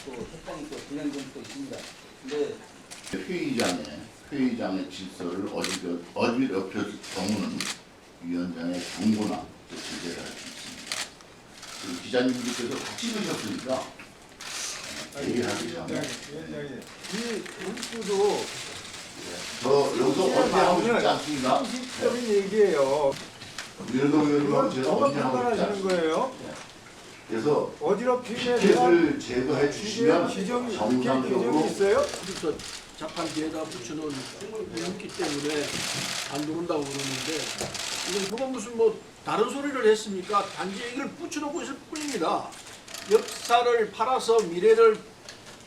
또 협상이 또 진행된 또 있습니다. 근데 회의장의 질서를 어지럽혔을 경우는 위원장의 경고나 제재를 할 수 있습니다. 그 기자님들께서 같이 보셨으니까 회의하기 전에 이 문구도 저 여기서 언제하고 싶지 않습니다. 상식적인 얘기예요. 민호동 의원님하고 제가 누가 언제하고 싶지 판단하시는 않습니다. 거예요? 그래서 어지럽힘에 대한 티켓을 제거해 주시면 규정이 정상적으로 있어요? 그래서 자판 뒤에다 붙여놓은 있기 때문에 안 들어온다고 그러는데 이건 누가 무슨 뭐 다른 소리를 했습니까? 단지 이걸 붙여놓고 있을 뿐입니다. 역사를 팔아서 미래를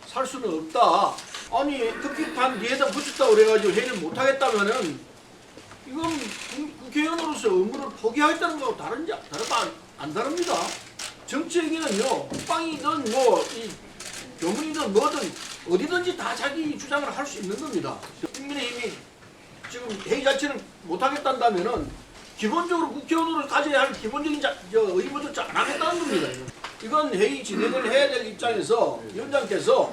살 수는 없다. 아니 터키판 뒤에다 붙였다고 그래가지고 회의를 못하겠다면은 이건 국회의원으로서 의무를 포기하겠다는 거하고 안 다릅니다. 정치 얘기는요, 국방이든 뭐 이 교문이든 뭐든 어디든지 다 자기 주장을 할 수 있는 겁니다. 국민의힘이 지금 회의 자체를 못하겠다면은 기본적으로 국회의원으로 가져야 할 기본적인 의무조차 안 하겠다는 겁니다. 이건 회의 진행을 해야 될 입장에서 위원장께서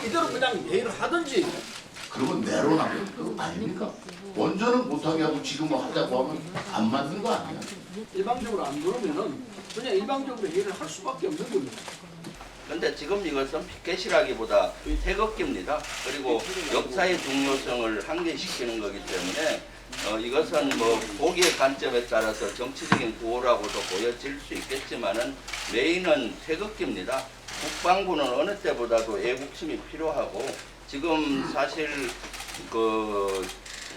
이대로 그냥 회의를 하든지. 그러면 내로남불 그거 아닙니까? 원전은 못하게 하고 지금은 하자고 하면 안 맞는 거 아니야? 일방적으로 안 그러면은 그냥 일방적으로 회의를 할 수밖에 없는 겁니다. 근데 지금 이것은 피켓이라기보다 태극기입니다. 그리고 역사의 중요성을 한계시키는 거기 때문에 이것은 뭐 보기의 관점에 따라서 정치적인 구호라고도 보여질 수 있겠지만은 메인은 태극기입니다. 국방부는 어느 때보다도 애국심이 필요하고 지금 사실 그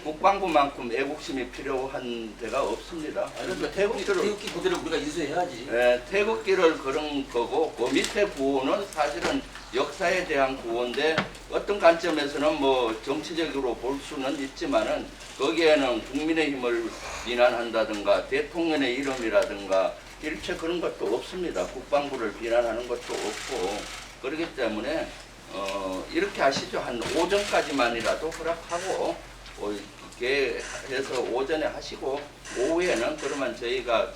국방부만큼 애국심이 필요한 데가 없습니다. 그러니까 태극기 부대를 우리가 인수해야지. 네, 태극기를 그런 거고 그 밑에 구호는 사실은 역사에 대한 구호인데 어떤 관점에서는 뭐 정치적으로 볼 수는 있지만은 거기에는 국민의힘을 비난한다든가 대통령의 이름이라든가 일체 그런 것도 없습니다. 국방부를 비난하는 것도 없고 그렇기 때문에 이렇게 하시죠. 한 오전까지만이라도 허락하고 이렇게 해서 오전에 하시고 오후에는 그러면 제가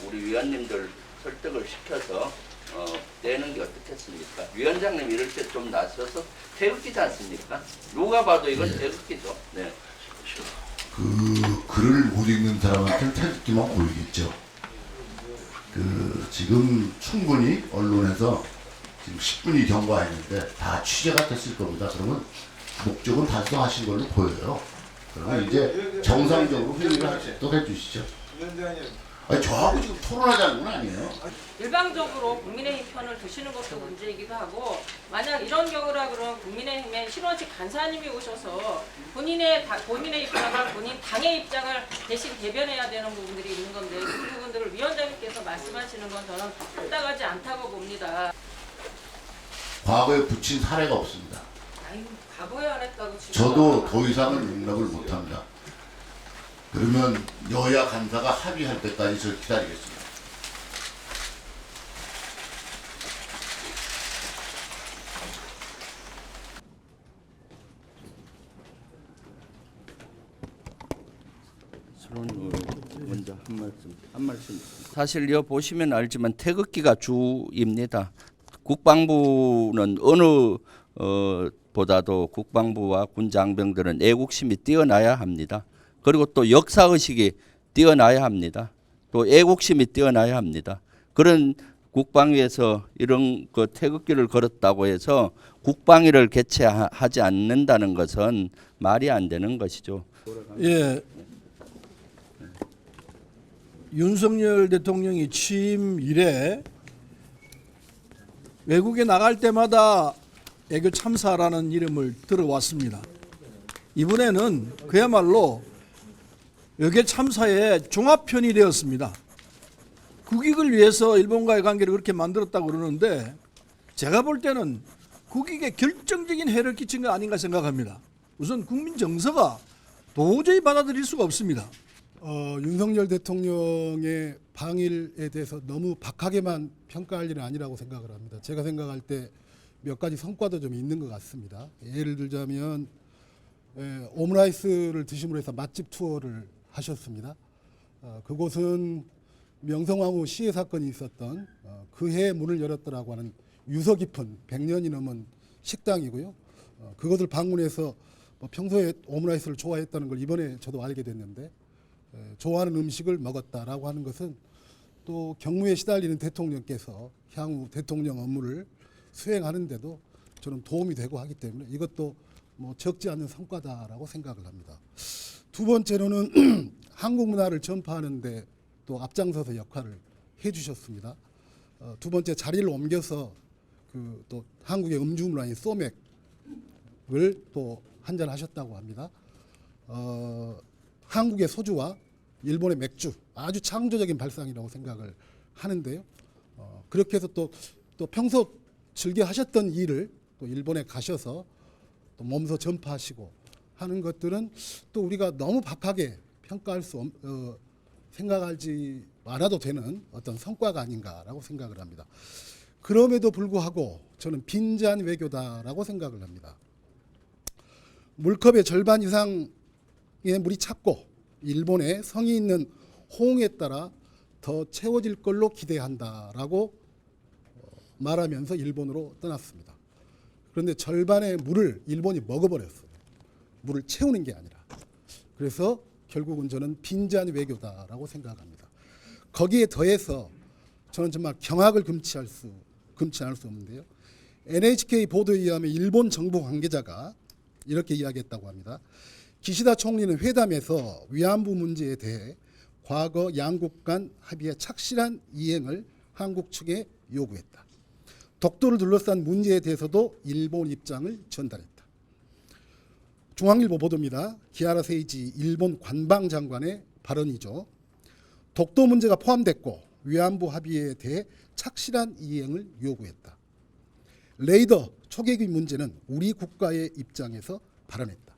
우리 위원님들 설득을 시켜서 내는 게 어떻겠습니까? 위원장님 이럴 때 좀 나서서 태극기지 않습니까? 누가 봐도 이건 태극기죠. 네. 그 글을 못 읽는 사람한테는 태극기만 보이겠죠. 그 지금 충분히 언론에서 지금 10분이 경과했는데 다 취재가 됐을 겁니다. 그러면 목적은 달성하신 걸로 보여요. 그러면 이제 정상적으로 회의를 할 수 있도록 해주시죠. 위원장님, 아니 저하고 지금 토론하자는 건 아니에요. 일방적으로 국민의힘 편을 드시는 것도 문제이기도 하고 만약 이런 경우라 그러면 국민의힘의 신원식 간사님이 오셔서 본인의 입장을 본인 당의 입장을 대신 대변해야 되는 부분들이 있는 건데 그 부분들을 위원장님께서 말씀하시는 건 저는 합당하지 않다고 봅니다. 과거에 붙인 사례가 없습니다. 아니 과거에 안 했다고 지금 저도 더 이상은 용납을 못합니다. 그러면 여야 간사가 합의할 때까지 저 기다리겠습니다. 먼저 한 말씀. 사실 여 보시면 알지만 태극기가 주입니다. 국방부는 어느 보다도 국방부와 군 장병들은 애국심이 뛰어나야 합니다. 그리고 또 역사 의식이 뛰어나야 합니다. 또 애국심이 뛰어나야 합니다. 그런 국방위에서 이런 그 태극기를 걸었다고 해서 국방위를 개최하지 않는다는 것은 말이 안 되는 것이죠. 예. 윤석열 대통령이 취임 이래 외국에 나갈 때마다 애교 참사라는 이름을 들어왔습니다. 이번에는 그야말로 외교 참사의 종합편이 되었습니다. 국익을 위해서 일본과의 관계를 그렇게 만들었다고 그러는데 제가 볼 때는 국익에 결정적인 해를 끼친 거 아닌가 생각합니다. 우선 국민 정서가 도저히 받아들일 수가 없습니다. 윤석열 대통령의 방일에 대해서 너무 박하게만 평가할 일은 아니라고 생각을 합니다. 제가 생각할 때 몇 가지 성과도 좀 있는 것 같습니다. 예를 들자면 오므라이스를 드심으로 해서 맛집 투어를 하셨습니다. 그곳은 명성황후 시해 사건이 있었던 그 해에 문을 열었더라고 하는 유서 깊은 100년이 넘은 식당이고요. 그것을 방문해서 뭐 평소에 오므라이스를 좋아했다는 걸 이번에 저도 알게 됐는데 좋아하는 음식을 먹었다라고 하는 것은 또 경무에 시달리는 대통령께서 향후 대통령 업무를 수행하는데도 저는 도움이 되고 하기 때문에 이것도 뭐 적지 않은 성과다라고 생각을 합니다. 두 번째로는 한국 문화를 전파하는데 또 앞장서서 역할을 해주셨습니다. 두 번째 자리를 옮겨서 그 또 한국의 음주 문화인 소맥을 또 한잔 하셨다고 합니다. 한국의 소주와 일본의 맥주 아주 창조적인 발상이라고 생각을 하는데요. 그렇게 해서 또 평소 즐겨 하셨던 일을 또 일본에 가셔서 또 몸소 전파하시고 하는 것들은 또 우리가 너무 박하게 평가할 수 생각하지 말아도 되는 어떤 성과가 아닌가라고 생각을 합니다. 그럼에도 불구하고 저는 빈잔 외교다라고 생각을 합니다. 물컵의 절반 이상의 물이 찼고 일본의 성의 있는 호응에 따라 더 채워질 걸로 기대한다라고 말하면서 일본으로 떠났습니다. 그런데 절반의 물을 일본이 먹어버렸어요. 물을 채우는 게 아니라. 그래서 결국은 저는 빈잔 외교다라고 생각합니다. 거기에 더해서 저는 정말 경악을 금치 않을 수 없는데요. NHK 보도에 의하면 일본 정부 관계자가 이렇게 이야기했다고 합니다. 기시다 총리는 회담에서 위안부 문제에 대해 과거 양국 간 합의의 착실한 이행을 한국 측에 요구했다. 독도를 둘러싼 문제에 대해서도 일본 입장을 전달했다. 중앙일보 보도입니다. 기하라 세이지 일본 관방장관의 발언이죠. 독도 문제가 포함됐고 위안부 합의에 대해 착실한 이행을 요구했다. 레이더 초계기 문제는 우리 국가의 입장에서 발언했다.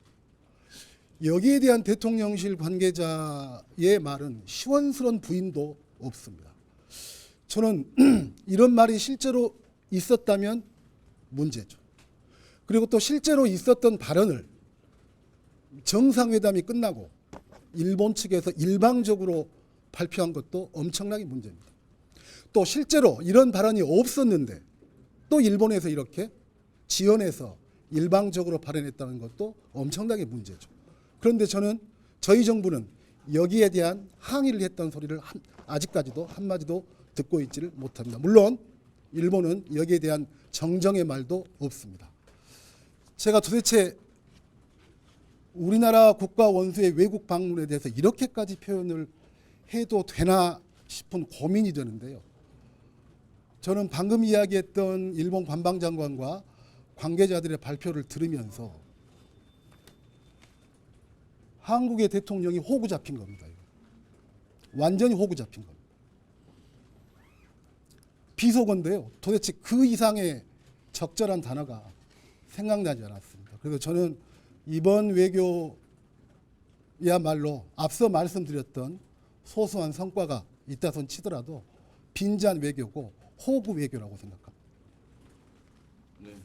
여기에 대한 대통령실 관계자의 말은 시원스러운 부인도 없습니다. 저는 이런 말이 실제로 있었다면 문제죠. 그리고 또 실제로 있었던 발언을 정상회담이 끝나고 일본 측에서 일방적으로 발표한 것도 엄청나게 문제입니다. 또 실제로 이런 발언이 없었는데 또 일본에서 이렇게 지원해서 일방적으로 발언했다는 것도 엄청나게 문제죠. 그런데 저는 저희 정부는 여기에 대한 항의를 했던 소리를 아직까지도 한마디도 듣고 있지를 못합니다. 물론 일본은 여기에 대한 정정의 말도 없습니다. 제가 도대체 우리나라 국가 원수의 외국 방문에 대해서 이렇게까지 표현을 해도 되나 싶은 고민이 되는데요. 저는 방금 이야기했던 일본 관방장관과 관계자들의 발표를 들으면서 한국의 대통령이 호구 잡힌 겁니다. 완전히 호구 잡힌 겁니다. 비속어인데요. 도대체 그 이상의 적절한 단어가 생각나지 않았습니다. 그래서 저는 이번 외교야말로 앞서 말씀드렸던 소소한 성과가 있다 손 치더라도 빈잔 외교고 호구 외교라고 생각합니다. 네.